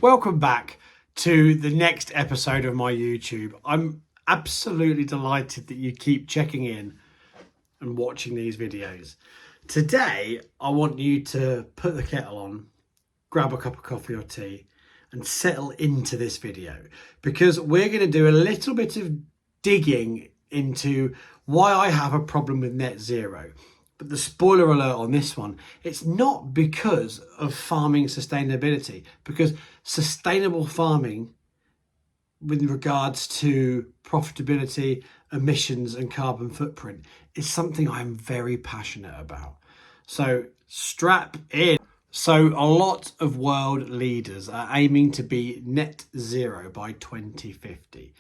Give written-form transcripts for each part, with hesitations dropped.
Welcome back to the next episode of my YouTube. I'm absolutely delighted that you keep checking in and watching these videos. Today, I want you to put the kettle on, grab a cup of coffee or tea, and settle into this video because we're going to do a little bit of digging into why I have a problem with net zero. But the spoiler alert on this one, it's not because of farming sustainability, because sustainable farming with regards to profitability, emissions and carbon footprint is something I'm very passionate about. So strap in. So a lot of world leaders are aiming to be net zero by 2050.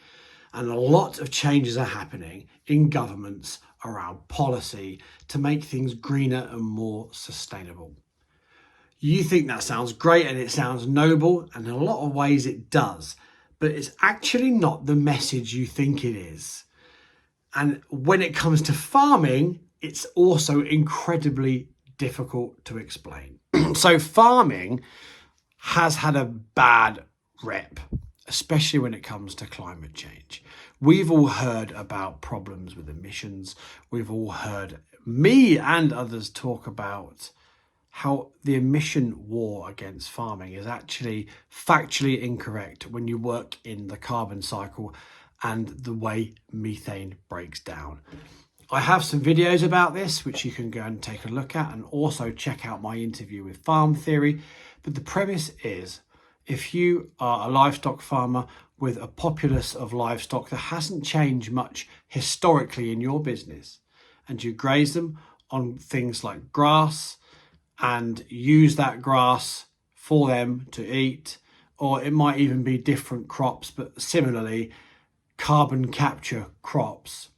And a lot of changes are happening in governments around policy to make things greener and more sustainable. You think that sounds great and it sounds noble, and in a lot of ways it does, but it's actually not the message you think it is. And when it comes to farming, it's also incredibly difficult to explain. So farming has had a bad rep, especially when it comes to climate change. We've all heard about problems with emissions. We've all heard me and others talk about how the emission war against farming is actually factually incorrect when you work in the carbon cycle and the way methane breaks down. I have some videos about this which you can go and take a look at, and also check out my interview with Farm Theory. But the premise is, if you are a livestock farmer with a populace of livestock that hasn't changed much historically in your business, and you graze them on things like grass and use that grass for them to eat, or it might even be different crops, but similarly carbon capture crops.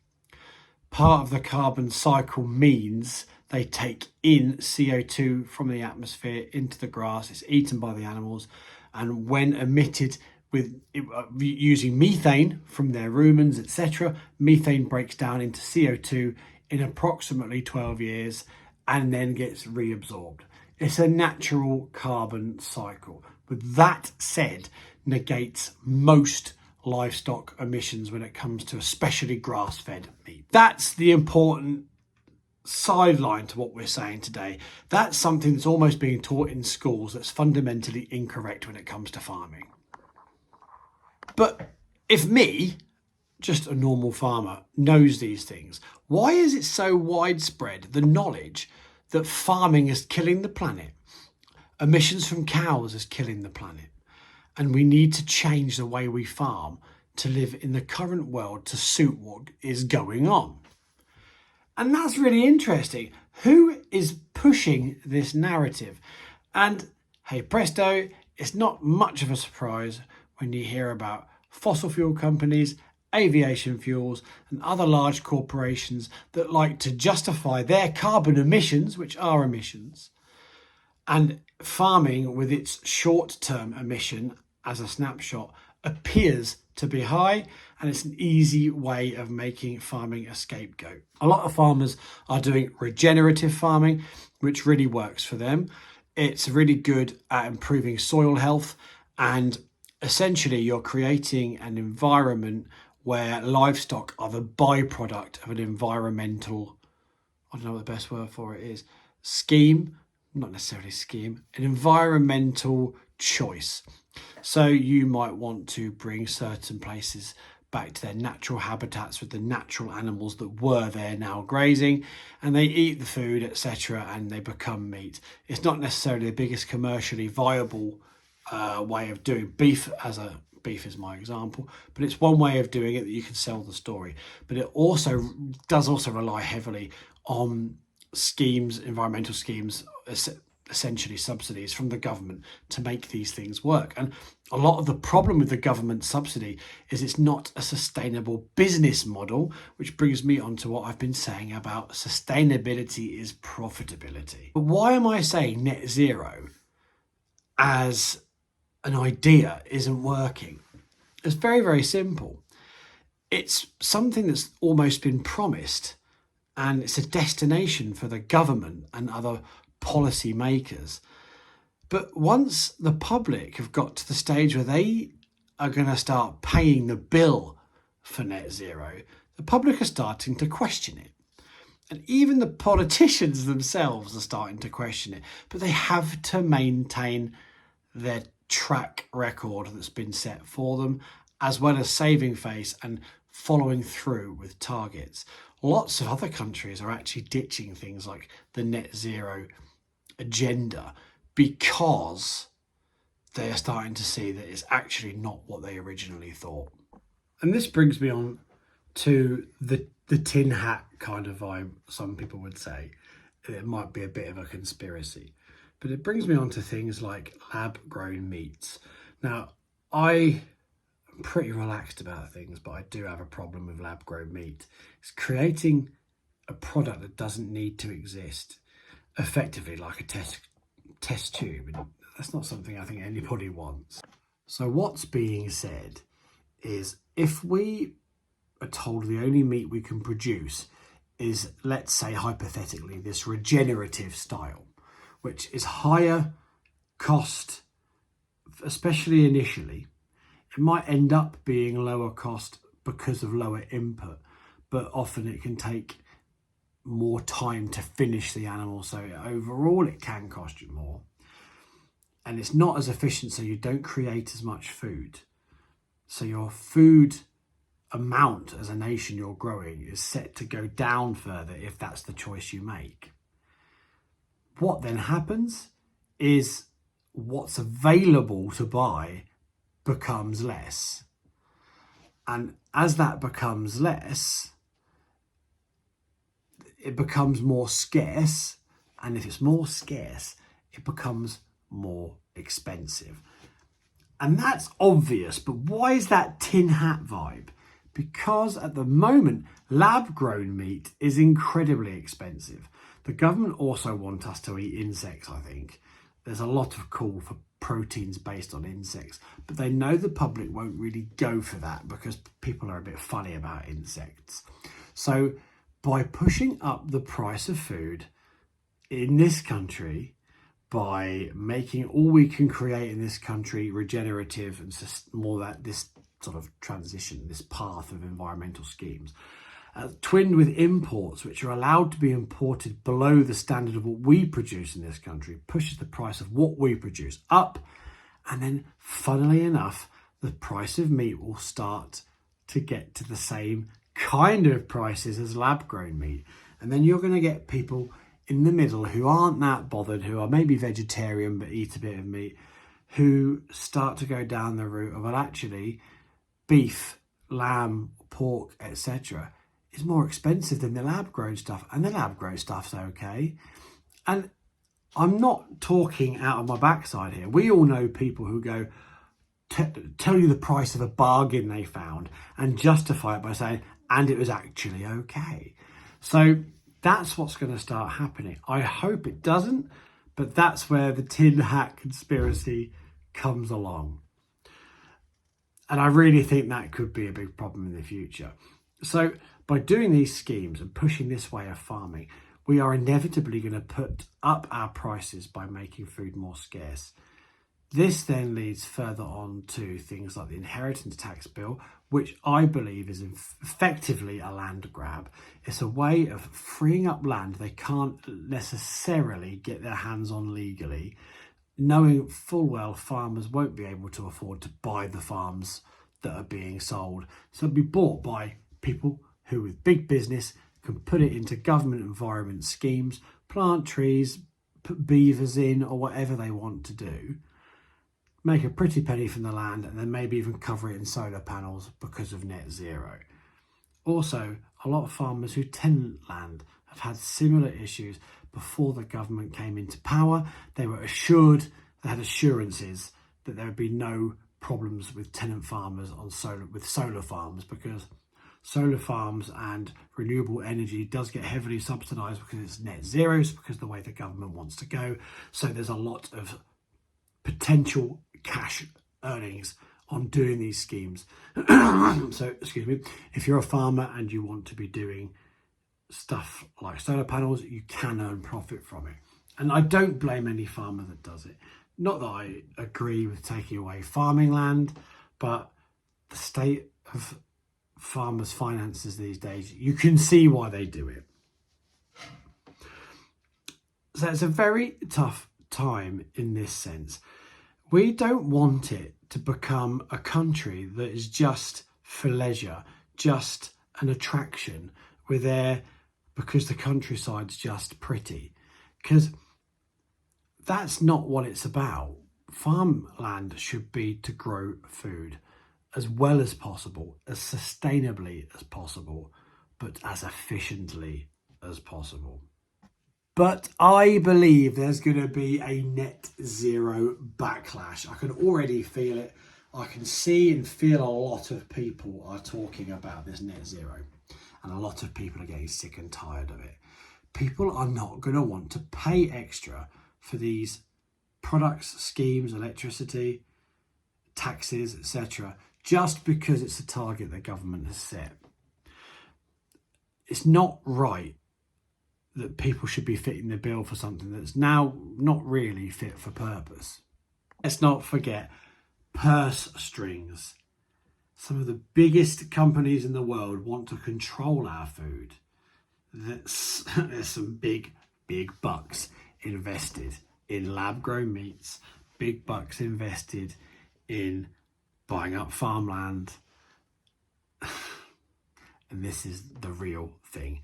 Part of the carbon cycle means they take in CO2 from the atmosphere into the grass. It's eaten by the animals, and when emitted with using methane from their rumens, etc., methane breaks down into CO2 in approximately 12 years and then gets reabsorbed. It's a natural carbon cycle. With that said, negates most livestock emissions when it comes to especially grass-fed meat. That's the important sideline to what we're saying today. That's something that's almost being taught in schools that's fundamentally incorrect when it comes to farming. But if me, just a normal farmer, knows these things, why is it so widespread, the knowledge that farming is killing the planet, emissions from cows is killing the planet, and we need to change the way we farm to live in the current world to suit what is going on? And that's really interesting. Who is pushing this narrative? And hey presto, it's not much of a surprise when you hear about fossil fuel companies, aviation fuels and other large corporations that like to justify their carbon emissions, which are emissions, and farming with its short-term emission as a snapshot appears to be high, and it's an easy way of making farming a scapegoat. A lot of farmers are doing regenerative farming, which really works for them. It's really good at improving soil health, and essentially you're creating an environment where livestock are the byproduct of an environmental, I don't know what the best word for it is, scheme, not necessarily scheme, an environmental choice. So you might want to bring certain places back to their natural habitats with the natural animals that were there now grazing, and they eat the food, etc., and they become meat. It's not necessarily the biggest commercially viable way of doing beef, beef is my example, but it's one way of doing it that you can sell the story. But it also does rely heavily on schemes, environmental schemes, essentially subsidies from the government to make these things work. And a lot of the problem with the government subsidy is it's not a sustainable business model, which brings me on to what I've been saying about sustainability is profitability. But why am I saying net zero as an idea isn't working? It's very, very simple. It's something that's almost been promised, and it's a destination for the government and other policy makers. But once the public have got to the stage where they are going to start paying the bill for net zero, the public are starting to question it. And even the politicians themselves are starting to question it. But they have to maintain their track record that's been set for them, as well as saving face and following through with targets. Lots of other countries are actually ditching things like the net zero agenda because they are starting to see that it's actually not what they originally thought. And this brings me on to the tin hat kind of vibe, some people would say. It might be a bit of a conspiracy, but it brings me on to things like lab-grown meats. Now, I'm pretty relaxed about things, but I do have a problem with lab-grown meat. It's creating a product that doesn't need to exist, effectively like a test tube, and that's not something I think anybody wants. So what's being said is, if we are told the only meat we can produce is, let's say hypothetically, this regenerative style, which is higher cost, especially initially. It might end up being lower cost because of lower input, but often it can take more time to finish the animal, so overall it can cost you more. And it's not as efficient, so you don't create as much food. So your food amount as a nation you're growing is set to go down further if that's the choice you make. What then happens is what's available to buy becomes less. And as that becomes less, it becomes more scarce. And if it's more scarce, it becomes more expensive. And that's obvious, but why is that tin hat vibe? Because at the moment, lab-grown meat is incredibly expensive. The government also want us to eat insects, I think. There's a lot of call for proteins based on insects, but they know the public won't really go for that because people are a bit funny about insects. So by pushing up the price of food in this country, by making all we can create in this country regenerative and more that this sort of transition, this path of environmental schemes, twinned with imports which are allowed to be imported below the standard of what we produce in this country, pushes the price of what we produce up. And then, funnily enough, the price of meat will start to get to the same kind of prices as lab-grown meat. And then you're going to get people in the middle who aren't that bothered, who are maybe vegetarian but eat a bit of meat, who start to go down the route of, well, actually, beef, lamb, pork, etc. is more expensive than the lab-grown stuff, and the lab-grown stuff's okay. And I'm not talking out of my backside here. We all know people who go tell you the price of a bargain they found and justify it by saying, and it was actually okay. So that's what's going to start happening. I hope it doesn't, but that's where the tin hat conspiracy comes along. And I really think that could be a big problem in the future. So by doing these schemes and pushing this way of farming, we are inevitably going to put up our prices by making food more scarce. This then leads further on to things like the inheritance tax bill, which I believe is effectively a land grab. It's a way of freeing up land they can't necessarily get their hands on legally, knowing full well farmers won't be able to afford to buy the farms that are being sold. So it'll be bought by people who, with big business, can put it into government environment schemes, plant trees, put beavers in, or whatever they want to do, make a pretty penny from the land, and then maybe even cover it in solar panels because of net zero. Also, a lot of farmers who tenant land have had similar issues before the government came into power. They were assured, they had assurances that there would be no problems with tenant farmers on solar farms, because solar farms and renewable energy does get heavily subsidised because it's net zeros, because of the way the government wants to go. So there's a lot of potential cash earnings on doing these schemes. So, excuse me, if you're a farmer and you want to be doing stuff like solar panels, you can earn profit from it. And I don't blame any farmer that does it. Not that I agree with taking away farming land, but the state of farmers' finances these days, you can see why they do it. So it's a very tough time in this sense. We don't want it to become a country that is just for leisure, just an attraction. We're there because the countryside's just pretty. Because that's not what it's about. Farmland should be to grow food as well as possible, as sustainably as possible, but as efficiently as possible. But I believe there's going to be a net zero backlash. I can already feel it. I can see and feel a lot of people are talking about this net zero, and a lot of people are getting sick and tired of it. People are not going to want to pay extra for these products, schemes, electricity, taxes, etc., just because it's a target the government has set. It's not right that people should be fitting the bill for something that's now not really fit for purpose. Let's not forget purse strings. Some of the biggest companies in the world want to control our food. There's some big bucks invested in lab-grown meats, big bucks invested in buying up farmland. And this is the real thing.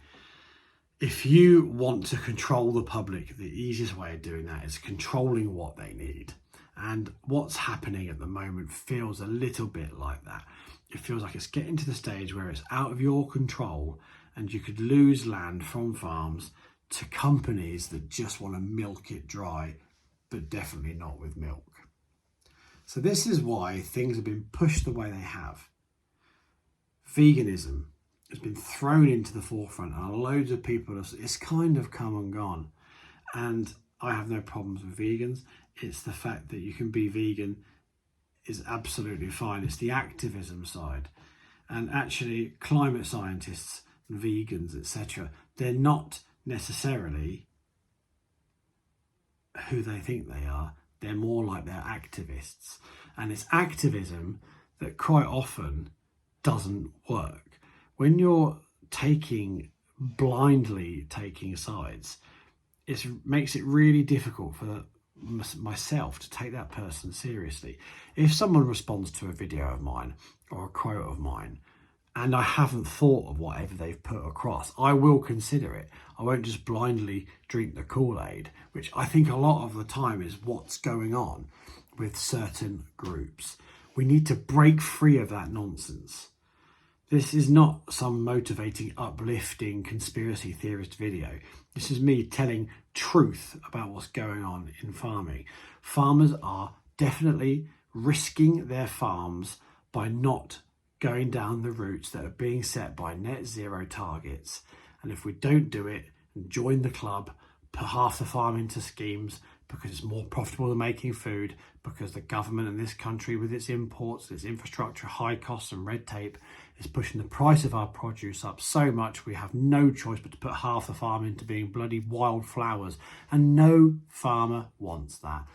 If you want to control the public, the easiest way of doing that is controlling what they need. And what's happening at the moment feels a little bit like that. It feels like it's getting to the stage where it's out of your control and you could lose land from farms to companies that just want to milk it dry, but definitely not with milk. So this is why things have been pushed the way they have. Veganism has been thrown into the forefront, and loads of people, it's kind of come and gone. And I have no problems with vegans. It's the fact that you can be vegan is absolutely fine. It's the activism side. And actually, climate scientists, vegans, etc., they're not necessarily who they think they are. They're more like they're activists. And it's activism that quite often doesn't work. When you're blindly taking sides, it makes it really difficult for myself to take that person seriously. If someone responds to a video of mine or a quote of mine and I haven't thought of whatever they've put across, I will consider it. I won't just blindly drink the Kool-Aid, which I think a lot of the time is what's going on with certain groups. We need to break free of that nonsense. This is not some motivating, uplifting conspiracy theorist video. This is me telling truth about what's going on in farming. Farmers are definitely risking their farms by not going down the routes that are being set by net zero targets. And if we don't do it and join the club, put half the farm into schemes because it's more profitable than making food, because the government in this country with its imports, its infrastructure, high costs and red tape is pushing the price of our produce up so much we have no choice but to put half the farm into being bloody wildflowers. And no farmer wants that.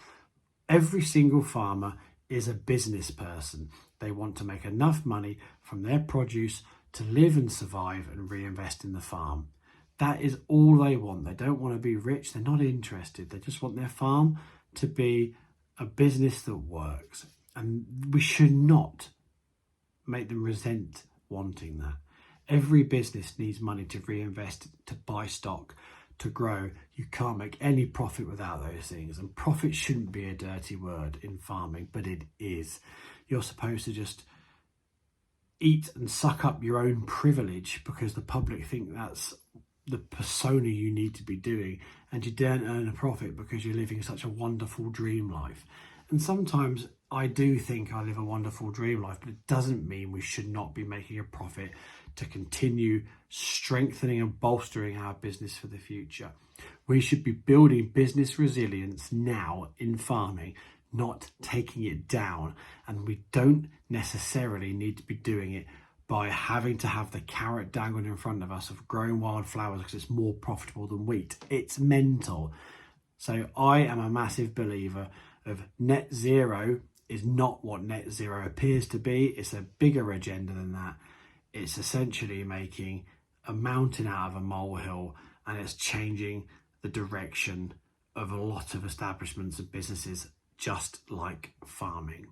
Every single farmer is a business person. They want to make enough money from their produce to live and survive and reinvest in the farm. That is all they want. They don't want to be rich. They're not interested. They just want their farm to be a business that works. And we should not make them resent wanting that. Every business needs money to reinvest, to buy stock, to grow. You can't make any profit without those things. And profit shouldn't be a dirty word in farming, but it is. You're supposed to just eat and suck up your own privilege because the public think that's the persona you need to be doing, and you don't earn a profit because you're living such a wonderful dream life. And sometimes I do think I live a wonderful dream life, but it doesn't mean we should not be making a profit to continue strengthening and bolstering our business for the future. We should be building business resilience now in farming, not taking it down. And we don't necessarily need to be doing it by having to have the carrot dangled in front of us of growing wildflowers because it's more profitable than wheat. It's mental. So I am a massive believer of net zero is not what net zero appears to be. It's a bigger agenda than that. It's essentially making a mountain out of a molehill, and it's changing the direction of a lot of establishments and businesses, just like farming,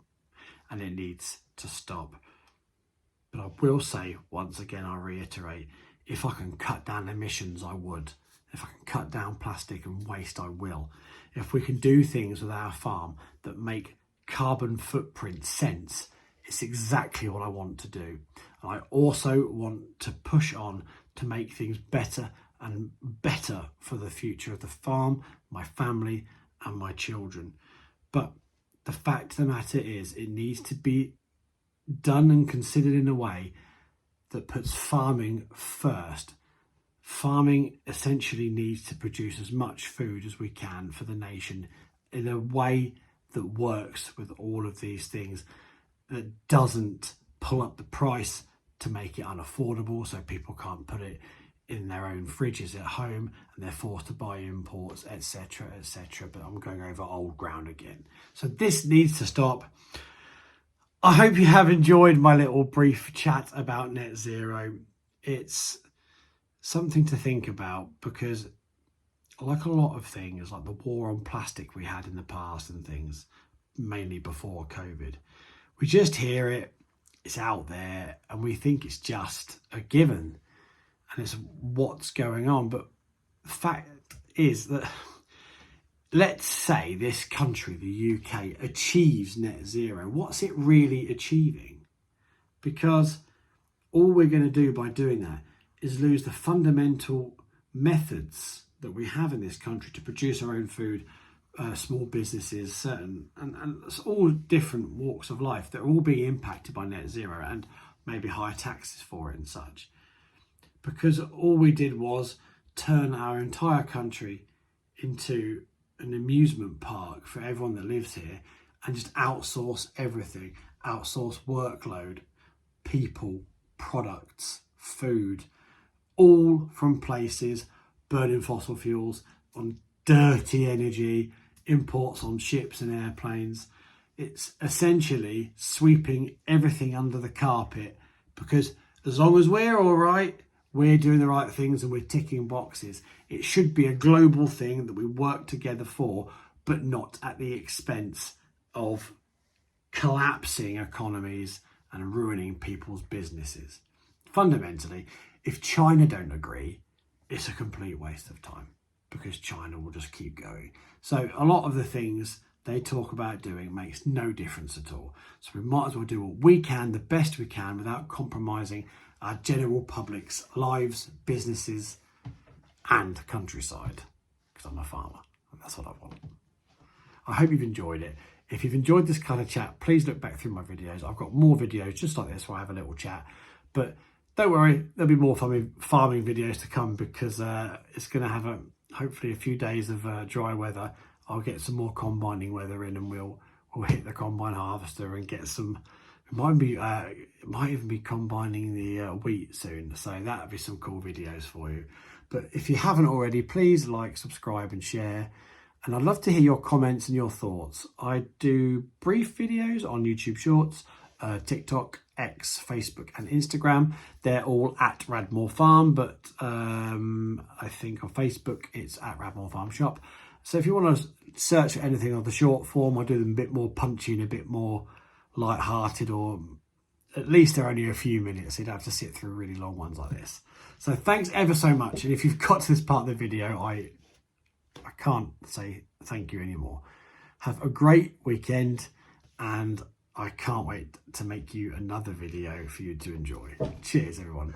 and it needs to stop. But I will say, once again, I reiterate, if I can cut down emissions, I would. If I can cut down plastic and waste, I will. If we can do things with our farm that make carbon footprint sense, it's exactly what I want to do. And I also want to push on to make things better and better for the future of the farm, my family and my children. But the fact of the matter is, it needs to be done and considered in a way that puts farming first. Farming essentially needs to produce as much food as we can for the nation in a way that works with all of these things, that doesn't pull up the price to make it unaffordable so people can't put it in their own fridges at home and they're forced to buy imports, etc, etc. But I'm going over old ground again. So this needs to stop. I hope you have enjoyed my little brief chat about net zero. It's something to think about, because like a lot of things, like the war on plastic we had in the past and things, mainly before COVID, we just hear it, it's out there, and we think it's just a given and it's what's going on. But the fact is that, let's say this country, the UK, achieves net zero. What's it really achieving? Because all we're going to do by doing that is lose the fundamental methods that we have in this country to produce our own food, small businesses, certain, and it's all different walks of life that are all being impacted by net zero, and maybe higher taxes for it and such. Because all we did was turn our entire country into an amusement park for everyone that lives here, and just outsource everything, outsource workload, people, products, food, all from places burning fossil fuels on dirty energy, imports on ships and airplanes. It's essentially sweeping everything under the carpet, because as long as we're all right, we're doing the right things and we're ticking boxes. It should be a global thing that we work together for, but not at the expense of collapsing economies and ruining people's businesses. Fundamentally, if China don't agree, it's a complete waste of time, because China will just keep going. So a lot of the things they talk about doing makes no difference at all. So we might as well do what we can, the best we can, without compromising our general public's lives, businesses and countryside, because I'm a farmer and that's what I want. I hope you've enjoyed it. If you've enjoyed this kind of chat, please look back through my videos. I've got more videos just like this where I have a little chat, but don't worry, there'll be more farming videos to come, because it's going to have hopefully a few days of dry weather. I'll get some more combining weather in, and we'll hit the combine harvester and get some. It might even be combining the wheat soon, so that'll be some cool videos for you. But if you haven't already, please like, subscribe and share. And I'd love to hear your comments and your thoughts. I do brief videos on YouTube Shorts, TikTok, X, Facebook and Instagram. They're all at Radmore Farm, but I think on Facebook it's at Radmore Farm Shop. So if you want to search for anything on the short form, I do them a bit more punchy and a bit more light-hearted, or at least they're only a few minutes, so you don't have to sit through really long ones like this. So thanks ever so much, and if you've got to this part of the video, I can't say thank you anymore. Have a great weekend, and I can't wait to make you another video for you to enjoy. Cheers everyone.